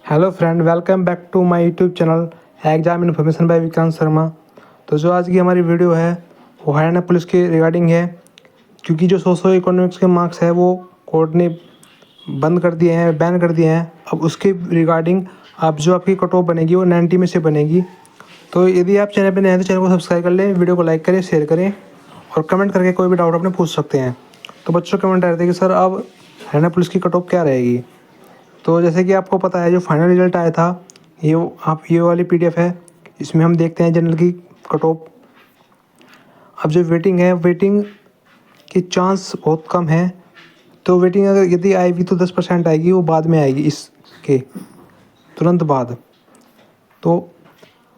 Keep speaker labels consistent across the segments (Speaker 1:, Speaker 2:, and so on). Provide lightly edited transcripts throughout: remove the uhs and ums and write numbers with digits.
Speaker 1: Hello friend, welcome back to my YouTube channel exam information by Vikrant Sharma. तो जो आज की हमारी वीडियो है वो हरियाणा पुलिस के रिगार्डिंग है, क्योंकि जो सोशो इकोनॉमिक्स के मार्क्स है वो कोर्ट ने बंद कर दिए हैं, बैन कर दिए हैं। अब उसके रिगार्डिंग आप जो आपकी कट ऑफ बनेगी वो 90 में से बनेगी। तो यदि आप चैनल पर नए हैं तो चैनल को सब्सक्राइब कर लें, वीडियो को लाइक करें, शेयर करें और कमेंट करके कोई भी डाउट अपने पूछ सकते हैं। तो बच्चों कमेंट आ रहे थे कि सर अब हरियाणा पुलिस की कट ऑफ क्या रहेगी। तो जैसे कि आपको पता है जो फाइनल रिजल्ट आया था, ये वाली पीडीएफ है, इसमें हम देखते हैं जनरल की कट ऑफ। अब जो वेटिंग है, वेटिंग की चांस बहुत कम है। तो वेटिंग अगर यदि आएगी तो 10% आएगी, वो बाद में आएगी इसके तुरंत बाद। तो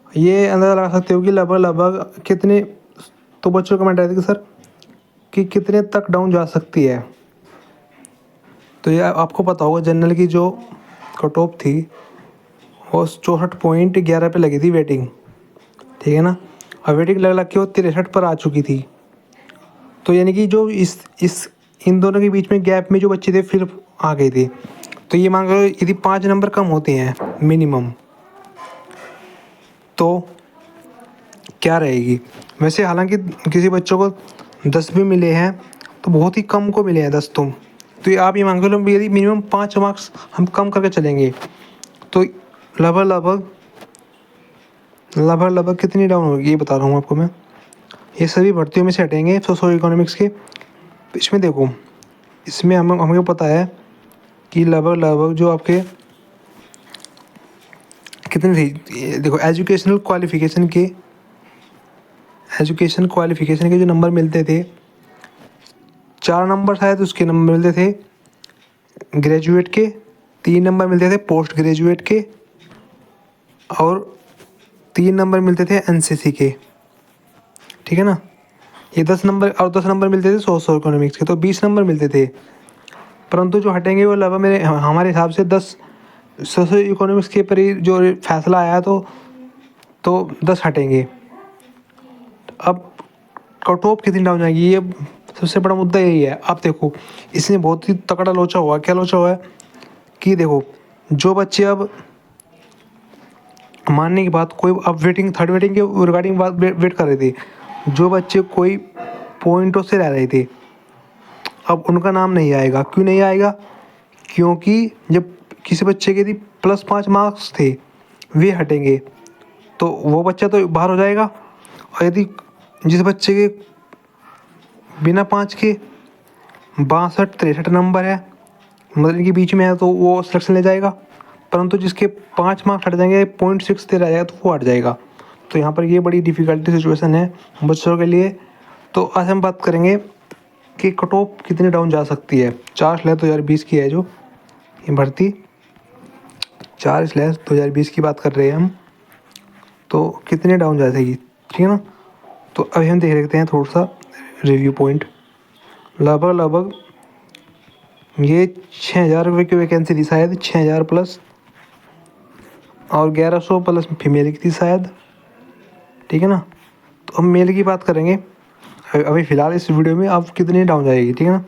Speaker 1: ये अंदाज़ा लगा सकते हो कि लगभग कितने। तो बच्चों कमेंट आए थे कि सर कि कितने तक डाउन जा सकती है। तो ये आपको पता होगा जनरल की जो कट ऑफ थी वो 64.11 पे लगी थी वेटिंग, ठीक है ना। और वेटिंग लग लग के वो 63 पर आ चुकी थी। तो यानी कि जो इस इन दोनों के बीच में गैप में जो बच्चे थे फिर आ गए थे। तो ये मान लो यदि 5 नंबर कम होते हैं मिनिमम तो क्या रहेगी। वैसे हालांकि किसी बच्चों को 10 भी मिले हैं तो बहुत ही कम को मिले हैं 10 तो ये आप ये मान लो यदि मिनिमम 5 मार्क्स हम कम करके चलेंगे तो लगभग लगभग लगभग लगभग कितनी डाउन होगी ये बता रहा हूँ आपको मैं। ये सभी भर्तियों में से हटेंगे सोशो इकोनॉमिक्स के। इसमें देखो, इसमें हमें पता है कि लगभग लगभग जो आपके कितने थे। देखो एजुकेशन क्वालिफिकेशन के जो नंबर मिलते थे, 4 नंबर शायद उसके नंबर मिलते थे ग्रेजुएट के, 3 नंबर मिलते थे पोस्ट ग्रेजुएट के और 3 नंबर मिलते थे एनसीसी के, ठीक है ना। ये 10 नंबर और 10 नंबर मिलते थे सोशो इकोनॉमिक्स के, तो 20 नंबर मिलते थे। परंतु जो हटेंगे वो लगभग हमारे हिसाब से 10 सोशो इकोनॉमिक्स के पर ही जो फैसला आया तो 10 हटेंगे। अब कट ऑफ कितनी डाउन जाएगी, ये सबसे बड़ा मुद्दा यही है। आप देखो इसमें बहुत ही तगड़ा लोचा हुआ। क्या लोचा हुआ है कि देखो जो बच्चे अब मानने की बात कोई अब थर्ड वेटिंग के रिगार्डिंग बात वेट कर रहे थे, जो बच्चे कोई पॉइंटों से रह रहे थे अब उनका नाम नहीं आएगा। क्यों नहीं आएगा? क्योंकि जब किसी बच्चे के यदि +5 मार्क्स थे वे हटेंगे तो वो बच्चा तो बाहर हो जाएगा। और यदि जिस बच्चे के बिना 5 के 62-63 नंबर है, मतलब इनके बीच में है, तो वो सिलेक्शन ले जाएगा। परंतु जिसके 5 मार्क्स हट जाएंगे, 0.6 से रह जाएगा तो वो हट जाएगा। तो यहाँ पर ये बड़ी डिफ़िकल्टी सिचुएशन है बच्चों के लिए। तो आज हम बात करेंगे कि कट ऑफ कितनी डाउन जा सकती है। 4/2020 की है जो ये भर्ती, 4/2020 की बात कर रहे हैं हम। तो कितने डाउन जा सकेगी, ठीक है ना। तो अभी हम देख लेते हैं थोड़ा सा रिव्यू पॉइंट। लगभग ये 6,000 रुपये की वैकेंसी थी शायद, 6,000 प्लस और 1,100 प्लस फीमेल की थी शायद, ठीक है ना। तो हम मेल की बात करेंगे अभी फ़िलहाल इस वीडियो में। आप कितनी डाउन जाएगी, ठीक है ना।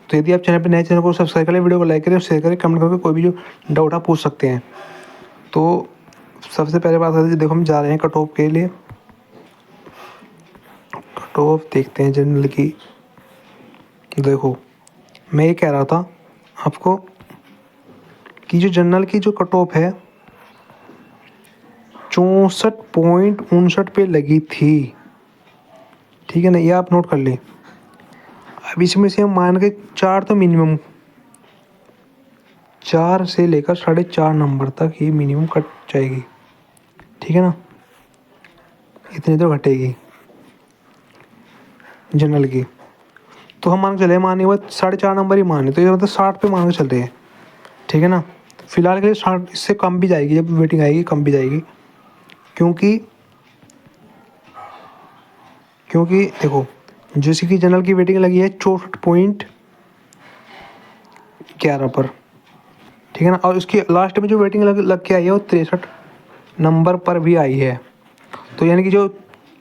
Speaker 1: तो यदि आप चैनल पर नए, चैनल को सब्सक्राइब करें, वीडियो को लाइक करें, शेयर करें, कमेंट करके कोई भी जो डाउट आप पूछ सकते हैं। तो सबसे पहले बात करते हैं, देखो हम जा रहे हैं कट ऑफ के लिए। कट ऑफ देखते हैं जनरल की। देखो मैं ये कह रहा था आपको कि जो जनरल की जो कट ऑफ है 64.59 पे लगी थी, ठीक है ना। ये आप नोट कर लें। अब इसमें से हम मान के 4 तो मिनिमम, 4 से लेकर 4.5 नंबर तक ही मिनिमम कट जाएगी, ठीक है ना। इतनी तो घटेगी जनरल की। तो हम मान के चले, माने वो 4.5 नंबर ही माने, तो ये मतलब 60 पे मान के चल रहे हैं, ठीक है ना। फिलहाल के लिए 60, इससे कम भी जाएगी, जब वेटिंग आएगी कम भी जाएगी। क्योंकि देखो जैसे कि जनरल की वेटिंग लगी है 64.11 पर, ठीक है ना। और उसकी लास्ट में जो वेटिंग लग के आई है वो 63 नंबर पर भी आई है। तो यानी कि जो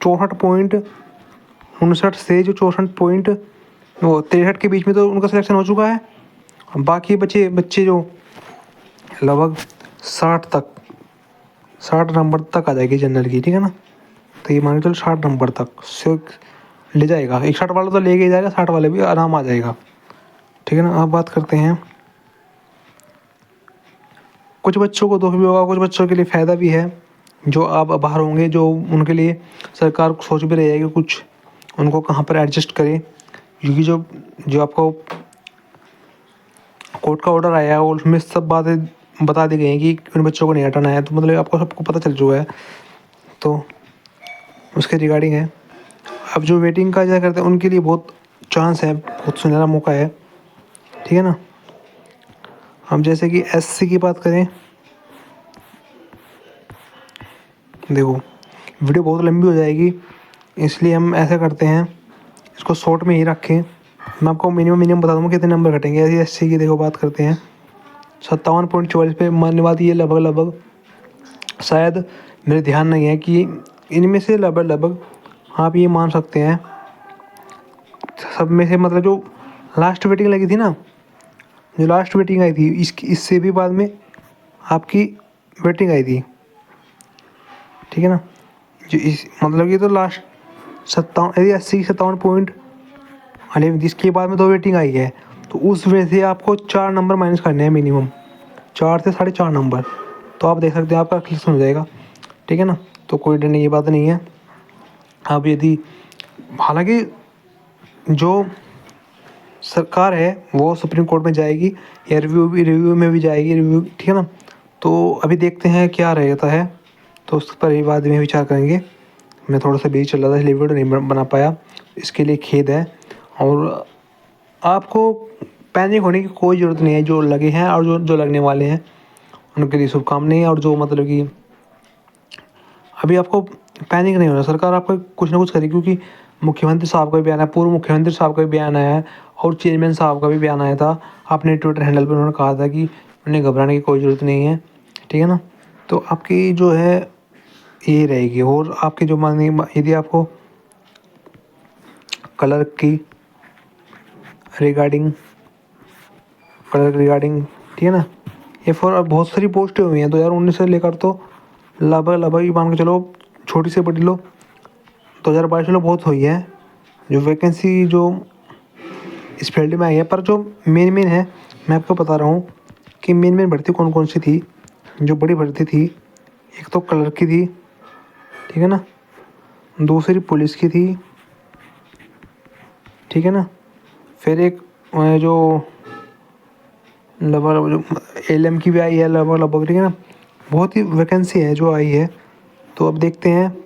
Speaker 1: 64.59 से जो 64.63 के बीच में तो उनका सिलेक्शन हो चुका है। बाकी बच्चे जो लगभग 60 नंबर तक आ जाएगी जनरल की, ठीक है ना। तो ये मान के चलो 60 नंबर तक से ले जाएगा। 61 वाला तो लेके ही जाएगा, 60 वाले भी आराम आ जाएगा, ठीक है ना। अब बात करते हैं, कुछ बच्चों को दुख भी होगा, कुछ बच्चों के लिए फ़ायदा भी है। जो आप बाहर होंगे, जो उनके लिए सरकार सोच भी रही है कि कुछ उनको कहाँ पर एडजस्ट करे, क्योंकि जो जो आपको कोर्ट का ऑर्डर आया है और उसमें सब बातें बता दी गई हैं कि उन बच्चों को नहीं हटाना है। तो मतलब आपको सबको पता चल चुका है, तो उसके रिगार्डिंग है। अब जो वेटिंग का क्या करते हैं उनके लिए बहुत चांस है, बहुत सुनहरा मौका है, ठीक है ना। हम जैसे कि एससी की बात करें, देखो वीडियो बहुत लंबी हो जाएगी, इसलिए हम ऐसा करते हैं, इसको शॉर्ट में ही रखें। मैं आपको मिनिमम बता दूँगा कितने नंबर घटेंगे। ऐसी एससी की देखो बात करते हैं, 57.44 पे मानने बात ये लगभग शायद मेरे ध्यान नहीं है कि इनमें से लगभग आप ये मान सकते हैं सब में से, मतलब जो लास्ट वेटिंग लगी थी ना, जो लास्ट वेटिंग आई थी इससे भी बाद में आपकी वेटिंग आई थी, ठीक है ना। जो इस मतलब कि तो लास्ट 57 पॉइंट अरे जिसके बाद में 2 वेटिंग आई है, तो उस वजह से आपको 4 नंबर माइनस करने हैं मिनिमम, 4 से 4.5 नंबर। तो आप देख सकते हैं आपका क्लियर हो जाएगा, ठीक है ना। तो कोई डर नहीं, ये बात नहीं है। अब यदि हालांकि जो सरकार है वो सुप्रीम कोर्ट में जाएगी या रिव्यू में भी जाएगी, रिव्यू, ठीक है ना। तो अभी देखते हैं क्या रहता है, तो उस पर ही बाद में विचार करेंगे। मैं थोड़ा सा बिजी चल रहा था इसलिए वीडियो नहीं बना पाया, इसके लिए खेद है। और आपको पैनिक होने की कोई ज़रूरत नहीं है, जो लगे हैं और जो लगने वाले हैं उनके लिए शुभकामनाएं। और जो मतलब कि अभी आपको पैनिक नहीं होना, सरकार आपको कुछ ना कुछ करेगी, क्योंकि मुख्यमंत्री साहब का भी बयान है, पूर्व मुख्यमंत्री साहब का भी बयान आया है और चेयरमैन साहब का भी बयान आया था अपने ट्विटर हैंडल पर। उन्होंने कहा था कि उन्हें घबराने की कोई ज़रूरत नहीं है, ठीक है ना। तो आपकी जो है ये रहेगी। और आपकी जो मांग, यदि आपको कलर की रिगार्डिंग, ठीक है ना, ये फॉर बहुत सारी पोस्टें हुई हैं 2019 से लेकर, तो लगभग ये मान के चलो, छोटी से बड़ी लो 2022 में बहुत हुई है जो वैकेंसी जो इस फील्ड में आई है। पर जो मेन है, मैं आपको बता रहा हूँ कि मेन भर्ती कौन कौन सी थी। जो बड़ी भर्ती थी, एक तो कलर की थी, ठीक है ना, दूसरी पुलिस की थी, ठीक है ना, फिर एक जो एलएम की भी आई है लगभग, ठीक है ना। बहुत ही वैकेंसी है जो आई है। तो अब देखते हैं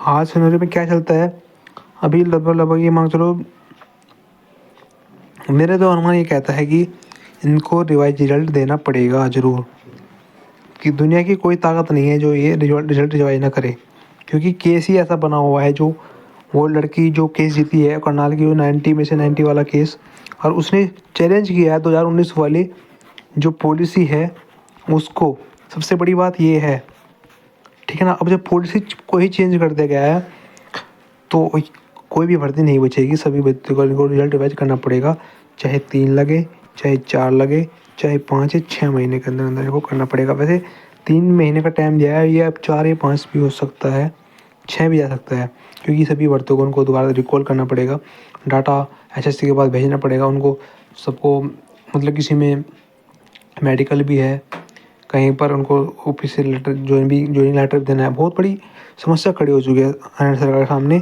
Speaker 1: आज सिनेरियो में क्या चलता है। अभी लगभग ये मान चलो, मेरे तो अनुमान ये कहता है कि इनको रिवाइज रिजल्ट देना पड़ेगा ज़रूर, कि दुनिया की कोई ताकत नहीं है जो ये रिजल्ट रिवाइज ना करे, क्योंकि केस ही ऐसा बना हुआ है। जो वो लड़की जो केस जीती है करनाल की, वो 90 में से 90 वाला केस, और उसने चैलेंज किया है 2019 वाली जो पॉलिसी है उसको। सबसे बड़ी बात ये है, ठीक है ना। अब जब पॉलिसी को ही चेंज कर दिया गया है तो कोई भी भर्ती नहीं बचेगी, सभी भर्ती को रिजल्ट रिवाइज करना पड़ेगा, चाहे 3 लगे, चाहे 4 लगे, चाहे 5 या 6 महीने के अंदर अंदर इनको करना पड़ेगा। वैसे 3 महीने का टाइम दिया है, ये अब 4 या 5 भी हो सकता है, 6 भी जा सकता है, क्योंकि सभी भर्तियों को उनको दोबारा रिकॉल करना पड़ेगा, डाटा एसएससी के पास भेजना पड़ेगा उनको सबको। मतलब किसी में मेडिकल भी है, कहीं पर उनको ऑफिशियल लेटर ज्वाइनिंग लेटर देना है। बहुत बड़ी समस्या खड़ी हो चुकी है हरियाणा सरकार के सामने,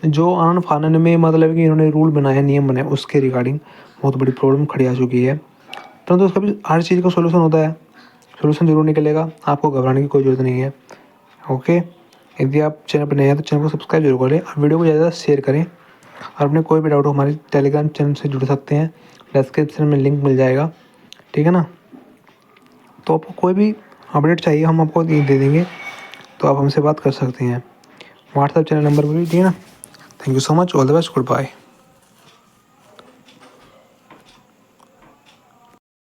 Speaker 1: जो आनन फानन में मतलब कि इन्होंने रूल बनाया, नियम बनाए, उसके रिगार्डिंग बहुत बड़ी प्रॉब्लम खड़ी आ चुकी है। परंतु उसका भी हर चीज़ का सोल्यूशन होता है, सोल्यूशन जरूर निकलेगा, आपको घबराने की कोई ज़रूरत नहीं है। ओके, यदि आप चैनल पर नए हैं तो चैनल को सब्सक्राइब जरूर करें और वीडियो को ज़्यादा शेयर करें। और अपने कोई भी डाउट हो हमारे टेलीग्राम चैनल से जुड़ सकते हैं, डिस्क्रिप्शन में लिंक मिल जाएगा, ठीक है ना। तो आपको कोई भी अपडेट चाहिए हम आपको दे देंगे, तो आप हमसे बात कर सकते हैं व्हाट्सएप चैनल नंबर पर भी, ठीक है ना। Thank you so much, all the best, good bye.